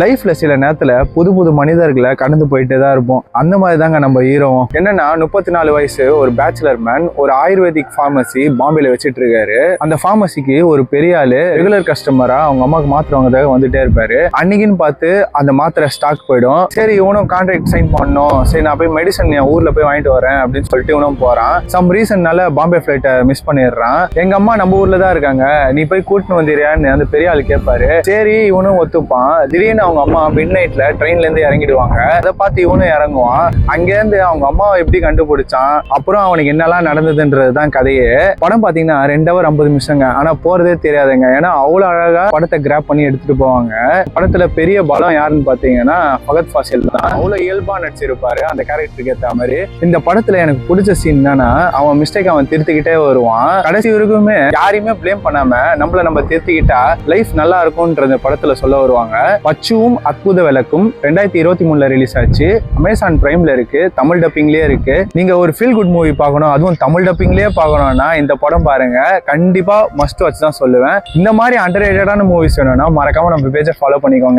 லைஃப்ல சில நேரத்துல புது புது மனிதர்களை கடந்து போயிட்டே தான் இருப்போம். அந்த மாதிரி தாங்க நம்ம ஹீரோவும். என்னன்னா 34 வயசு ஒரு பேச்சுலர் மேன் ஒரு ஆயுர்வேதிக் ஃபார்மசி பாம்பேல வச்சிட்டு இருக்காரு. அந்த ஃபார்மசிக்கு ஒரு பெரிய ஆளு ரெகுலர் கஸ்டமரா அவங்க அம்மாவுக்கு மாத்திரை வாங்கறதுக்காக வந்துட்டே இருப்பாரு. அன்னைக்குன்னு பார்த்து அந்த மாத்திரை ஸ்டாக் போயிடும். சரி இவனும் கான்ட்ராக்ட் சைன் பண்ணணும், சரி நான் போய் மெடிசன் என் ஊர்ல போய் வாங்கிட்டு வரேன் அப்படின்னு சொல்லிட்டு இவனும் போறான். சம் ரீசன்னால பாம்பே ஃபிளைட்டை மிஸ் பண்ணிடுறான். எங்க அம்மா நம்ம ஊர்ல தான் இருக்காங்க, நீ போய் கூட்டின்னு வந்துறியான்னு அந்த பெரிய ஆளு கேட்பாரு. சரி இவனும் ஒத்துப்பான். திடீர்னு அவங்க அம்மா மிட் நைட்ல ட்ரெயின்ல இருந்து இறங்கிடுவாங்க. அதை பார்த்து இவனும் இறங்குவான். அங்கேருந்து அவங்க அம்மாவை எப்படி கண்டுபிடிச்சான், அப்புறம் அவனுக்கு என்னெல்லாம் நடந்ததுன்றதுதான் கதையே. படம் பாத்தீங்கன்னா 2 hour 50 நிமிஷங்க. ஆனா போறதே தெரியாதுங்க. ஏன்னா அவ்வளவு அழகா படத்தை கிராப் பண்ணி எடுத்துட்டு போவாங்க. படத்துல பெரிய பலம் யாருன்னு பாத்தீங்கன்னா ஃபகத் ஃபாசில் தான். அவ்வளவு இயல்பா நடிச்சிருப்பாரு அந்த கேரக்டருக்கு ஏற்ற மாதிரி. இந்த படத்துல எனக்கு பிடிச்ச சீன் என்னன்னா, அவன் மிஸ்டேக் அவன் திருத்திக்கிட்டே வருவான். கடைசி வரைக்குமே யாரையுமே பிளேம் பண்ணாம நம்மள நம்ம திருத்திக்கிட்டா லைஃப் நல்லா இருக்கும்ன்ற படத்துல சொல்ல வருவாங்க. பச்சுவும் அற்புத விளக்கும் 2023 ரிலீஸ் ஆச்சு. அமேசான் பிரைம்ல இருக்கு, தமிழ் டப்பிங்லயே இருக்கு. நீங்க ஒரு ஃபீல் குட் மூவி பார்க்கணும், அதுவும் தமிழ் டப்பிங்லயே பார்க்கணும்னா இந்த படம் பாருங்க. கண்டிப்பா மஸ்ட் வாட்ச் தான் சொல்லுவேன். இந்த மாதிரி அண்டர்ரேட்டடான மூவிஸ் வேணும்னா மறக்காம நம்ம பேஜை ஃபாலோ பண்ணிக்கோங்க.